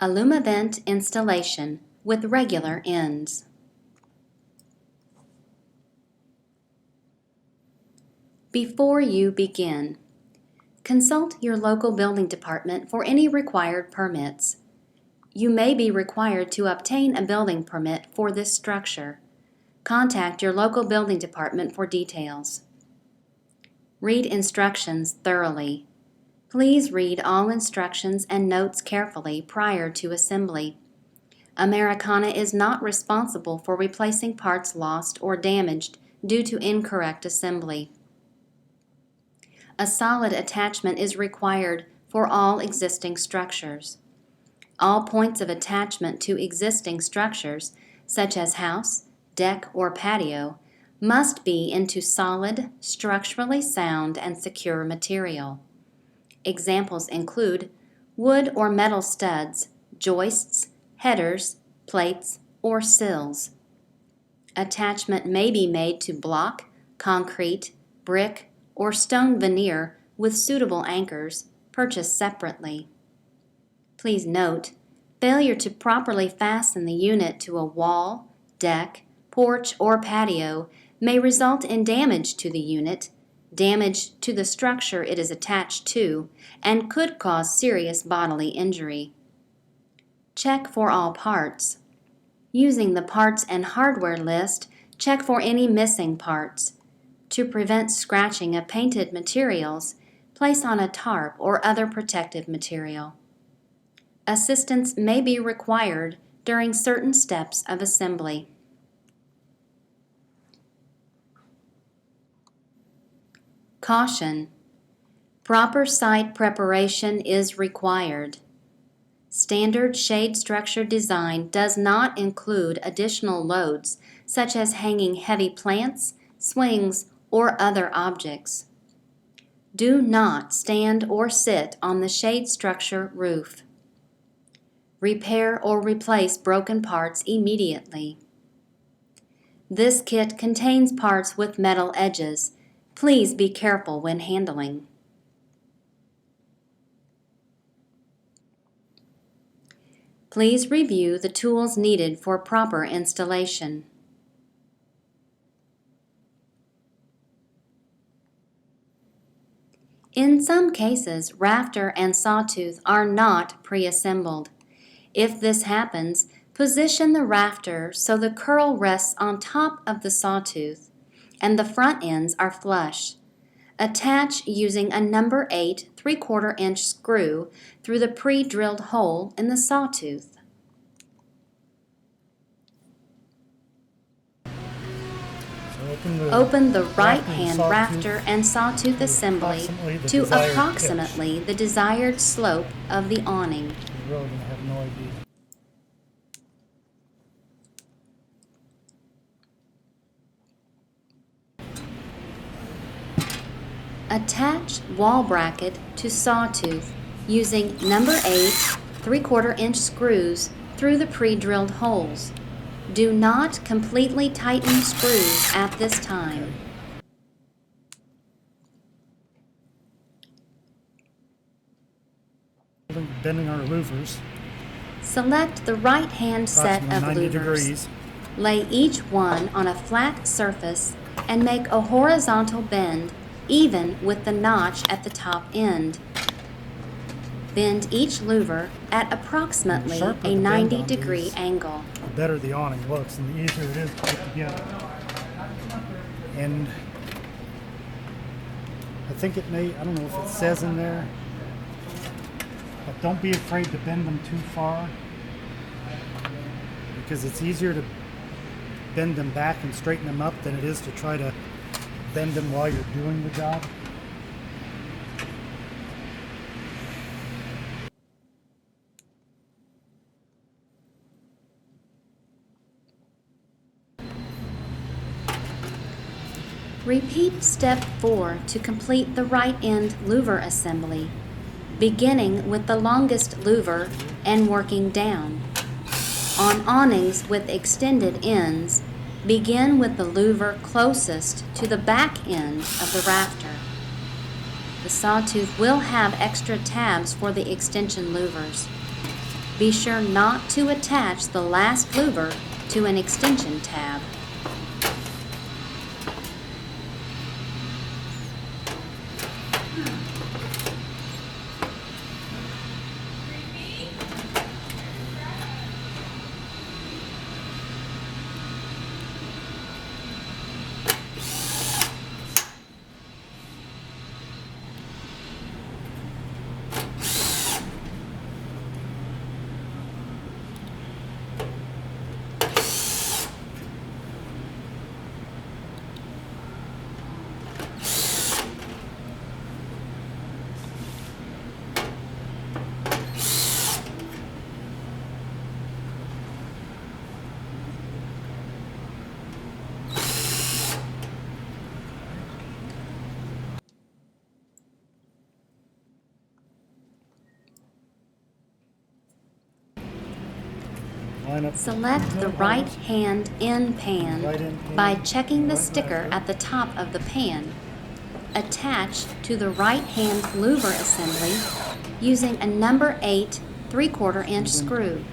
AlumaVent installation with regular ends. Before you begin, consult your local building department for any required permits. You may be required to obtain a building permit for this structure. Contact your local building department for details. Read instructions thoroughly. Please read all instructions and notes carefully prior to assembly. Americana is not responsible for replacing parts lost or damaged due to incorrect assembly. A solid attachment is required for all existing structures. All points of attachment to existing structures, such as house, deck, or patio, must be into solid, structurally sound, and secure material. Examples include wood or metal studs, joists, headers, plates, or sills. Attachment may be made to block, concrete, brick, or stone veneer with suitable anchors, purchased separately. Please note, failure to properly fasten the unit to a wall, deck, porch, or patio may result in damage to the unit, damage to the structure it is attached to, and could cause serious bodily injury. Check for all parts. Using the parts and hardware list, check for any missing parts. To prevent scratching of painted materials, place on a tarp or other protective material. Assistance may be required during certain steps of assembly. Caution: proper site preparation is required. Standard shade structure design does not include additional loads such as hanging heavy plants, swings, or other objects. Do not stand or sit on the shade structure roof. Repair or replace broken parts immediately. This kit contains parts with metal edges. Please be careful when handling. Please review the tools needed for proper installation. In some cases, rafter and sawtooth are not pre-assembled. If this happens, position the rafter so the curl rests on top of the sawtooth and the front ends are flush. Attach using a number 8 3/4-inch screw through the pre-drilled hole in the sawtooth. Open the right-hand rafter and sawtooth assembly to approximately the desired slope of the awning. You're really going to have no idea. Attach wall bracket to sawtooth using number 8 3/4-inch screws through the pre-drilled holes. Do not completely tighten screws at this time. Bending our louvers. Select the right-hand set of 90 louvers. degrees. Lay each one on a flat surface and make a horizontal bend even with the notch at the top end. Bend each louver at approximately a 90-degree angle. The better the awning looks and the easier it is to put together. And I think it may, I don't know if it says in there, but don't be afraid to bend them too far, because it's easier to bend them back and straighten them up than it is to try to bend them while you're doing the job. Repeat step 4 to complete the right end louver assembly, beginning with the longest louver and working down. On awnings with extended ends, begin with the louver closest to the back end of the rafter. The sawtooth will have extra tabs for the extension louvers. Be sure not to attach the last louver to an extension tab. Line up Select the right hand in pan by checking the sticker at the top of the pan. Attach to the right hand louver assembly using a number 8 3/4 inch screw.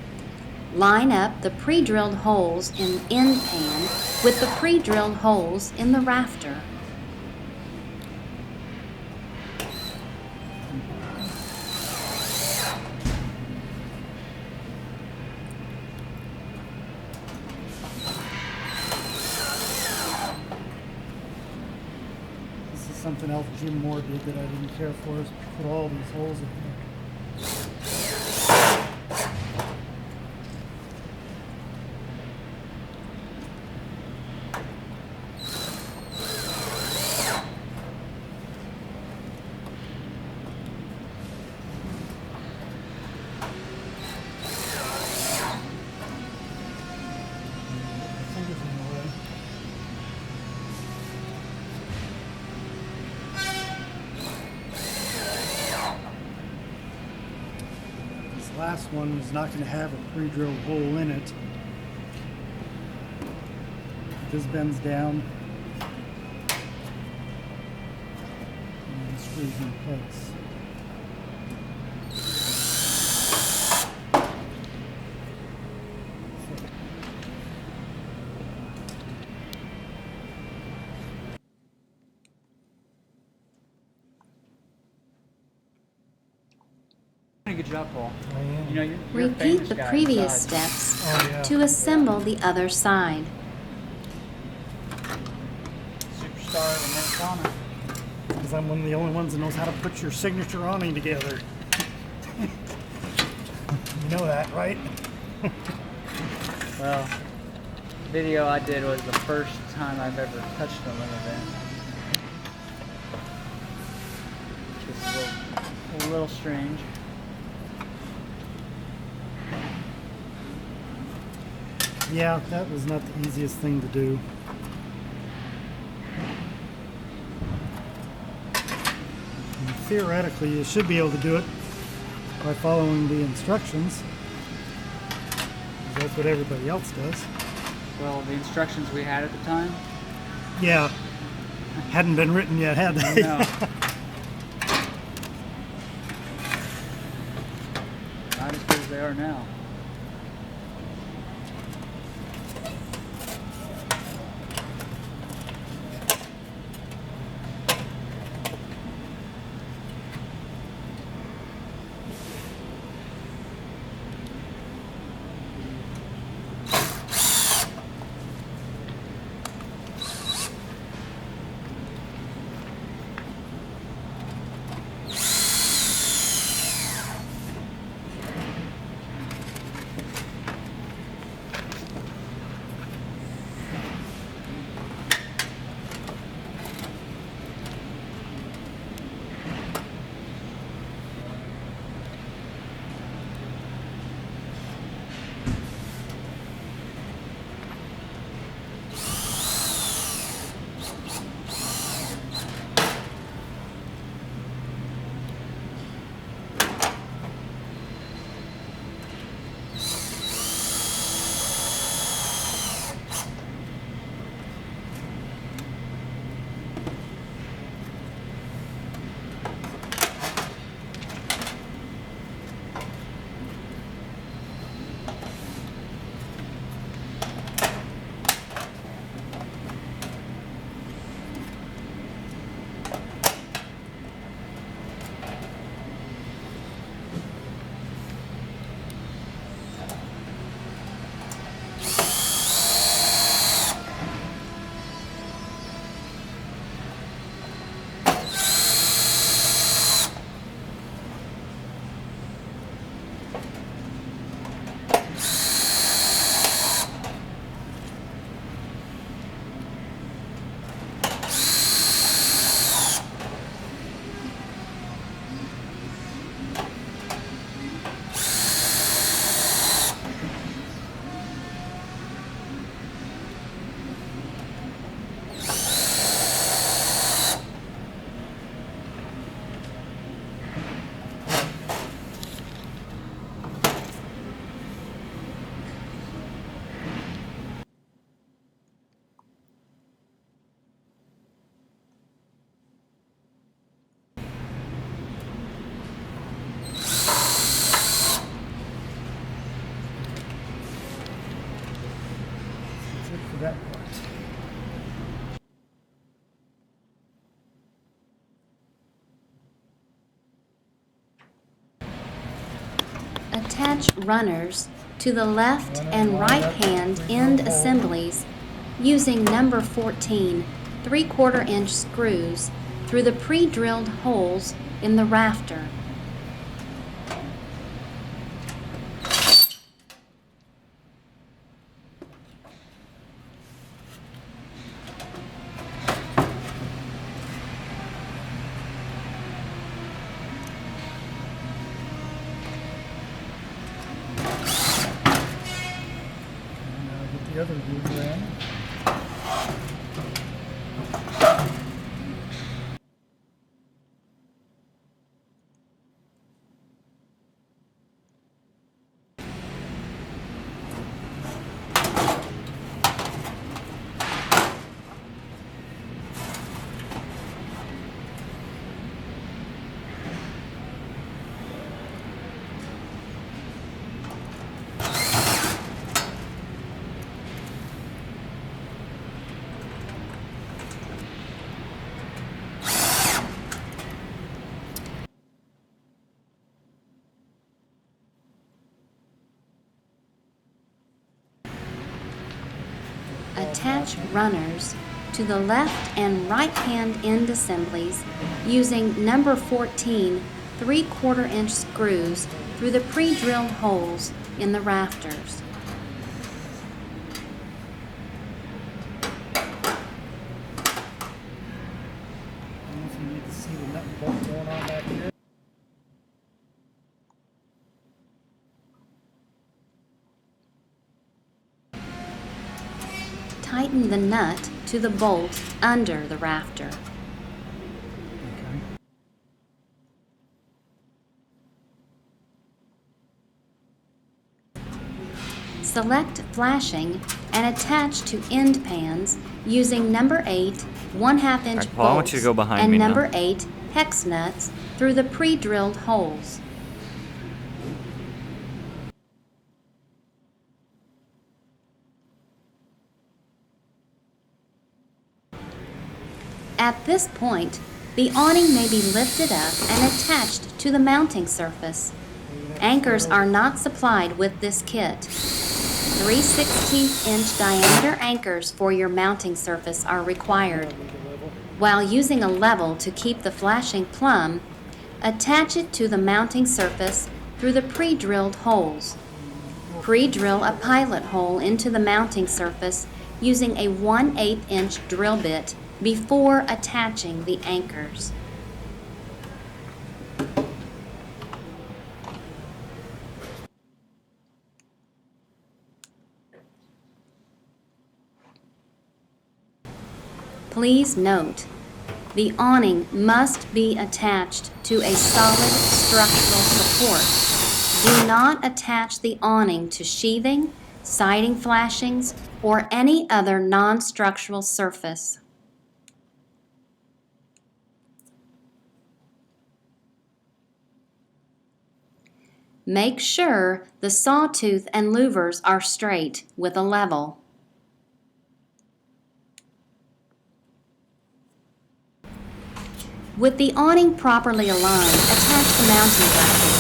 Line up the pre-drilled holes in end pan with the pre-drilled holes in the rafter. This is something else Jim Moore did that I didn't care for, is put all these holes in here. Fingers in the way. This last one is not going to have a pre-drilled hole in it. This bends down and screws in place. Pretty good job, Paul. I am. You know, you're a Repeat famous the guy previous inside. steps Oh, yeah. to assemble the other side. Superstar of Americana. Because I'm one of the only ones that knows how to put your signature awning together. You know that, right? Well, the video I did was the first time I've ever touched an AlumaVent. Which is a little strange. Yeah, that was not the easiest thing to do. And theoretically, you should be able to do it by following the instructions. 'Cause that's what everybody else does. Well, the instructions we had at the time. Yeah, hadn't been written yet, had they? No. Not as good as they are now. Attach runners to the left and right hand end assemblies using number 14 3/4 inch screws through the pre-drilled holes in the rafter. Now get the other lever in. Attach runners to the left and right hand end assemblies using number 14 3/4 inch screws through the pre-drilled holes in the rafters. I don't know if you need to see the nut and bolt going on back here. Tighten the nut to the bolt under the rafter. Okay. Select flashing and attach to end pans using number 8 1/2 inch Alright, Paul, I want bolts you to go behind and me now. number 8 hex nuts through the pre-drilled holes. At this point, the awning may be lifted up and attached to the mounting surface. Anchors are not supplied with this kit. 3/16 inch diameter anchors for your mounting surface are required. While using a level to keep the flashing plumb, attach it to the mounting surface through the pre-drilled holes. Pre-drill a pilot hole into the mounting surface using a 1/8 inch drill bit before attaching the anchors. Please note, the awning must be attached to a solid structural support. Do not attach the awning to sheathing, siding flashings, or any other non-structural surface. Make sure the sawtooth and louvers are straight with a level. With the awning properly aligned, attach the mounting bracket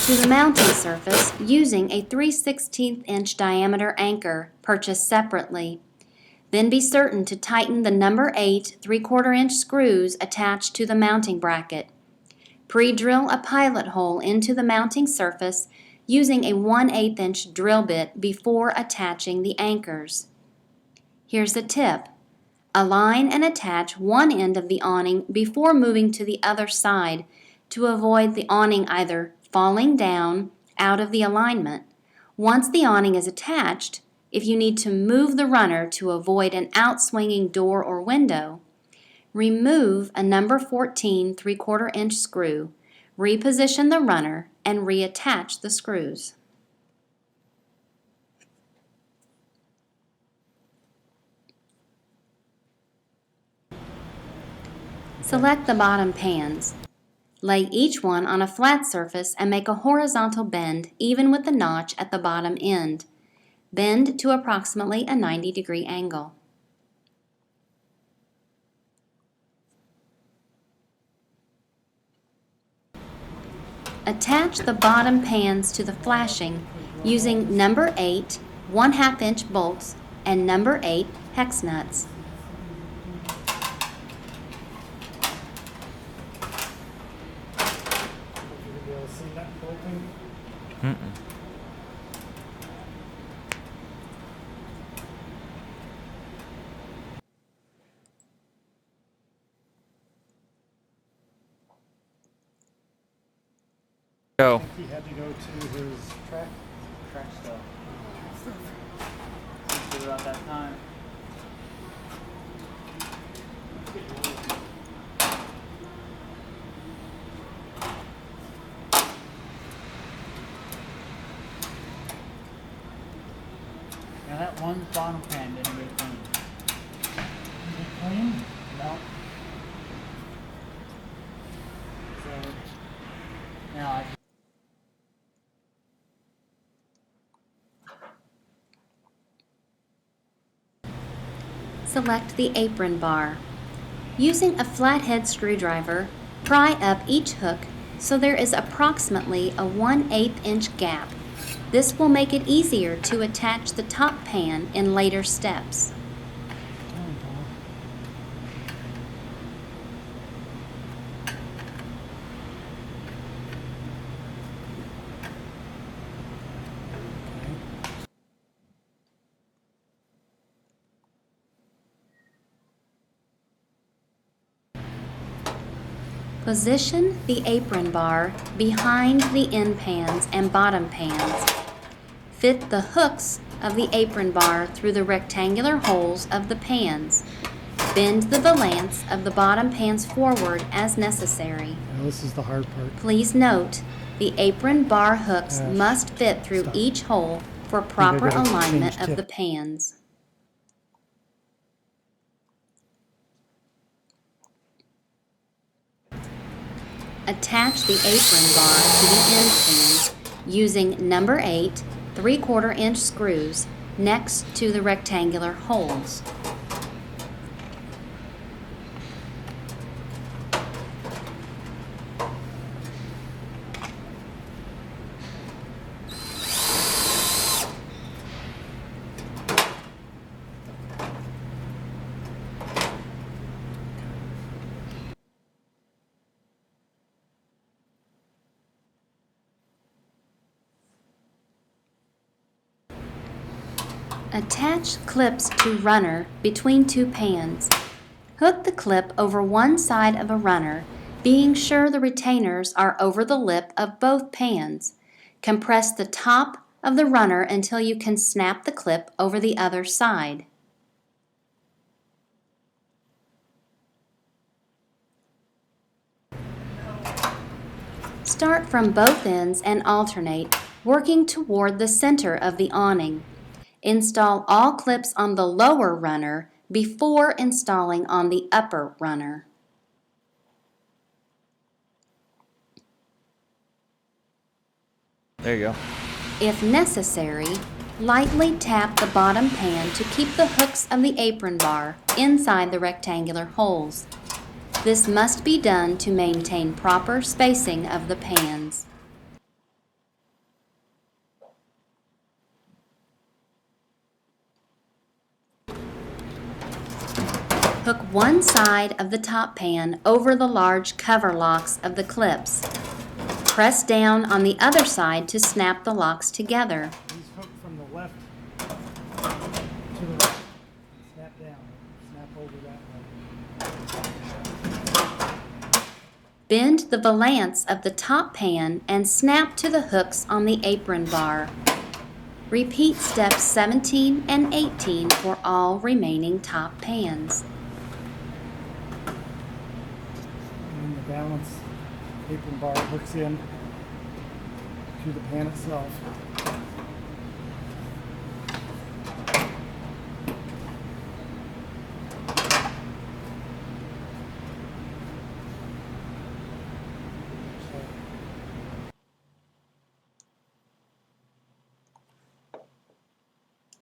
to the mounting surface using a 3/16 inch diameter anchor purchased separately. Then be certain to tighten the number 8 3/4 inch screws attached to the mounting bracket. Pre-drill a pilot hole into the mounting surface using a 1/8 inch drill bit before attaching the anchors. Here's a tip. Align and attach one end of the awning before moving to the other side to avoid the awning either falling down out of the alignment. Once the awning is attached, if you need to move the runner to avoid an outswinging door or window, remove a number 14 3/4 inch screw, reposition the runner, and reattach the screws. Select the bottom pans. Lay each one on a flat surface and make a horizontal bend even with the notch at the bottom end. Bend to approximately a 90-degree angle. Attach the bottom pans to the flashing using number 8 1/2 inch bolts and number 8 hex nuts. You'll be able to see that bolting. Mm-mm. Go. I think he had to go to his track. Track stuff. Since about that time. Now that one bottom pan didn't get clean. Clean? No. So now I Select the apron bar. Using a flathead screwdriver, pry up each hook so there is approximately a 1/8 inch gap. This will make it easier to attach the top pan in later steps. Position the apron bar behind the end pans and bottom pans. Fit the hooks of the apron bar through the rectangular holes of the pans. Bend the valance of the bottom pans forward as necessary. Now this is the hard part. Please note, the apron bar hooks Ash, must fit through stop. each hole for proper gotta alignment change of the tip. pans. Attach the apron bar to the end pans using number 8 3/4 inch screws next to the rectangular holes. Attach clips to runner between two pans. Hook the clip over one side of a runner, being sure the retainers are over the lip of both pans. Compress the top of the runner until you can snap the clip over the other side. Start from both ends and alternate, working toward the center of the awning. Install all clips on the lower runner before installing on the upper runner. There you go. If necessary, lightly tap the bottom pan to keep the hooks of the apron bar inside the rectangular holes. This must be done to maintain proper spacing of the pans. Hook one side of the top pan over the large cover locks of the clips. Press down on the other side to snap the locks together. These hook from the left to the right. Snap down. Snap over that way. Bend the valance of the top pan and snap to the hooks on the apron bar. Repeat steps 17 and 18 for all remaining top pans. And the balance apron bar hooks in to the pan itself.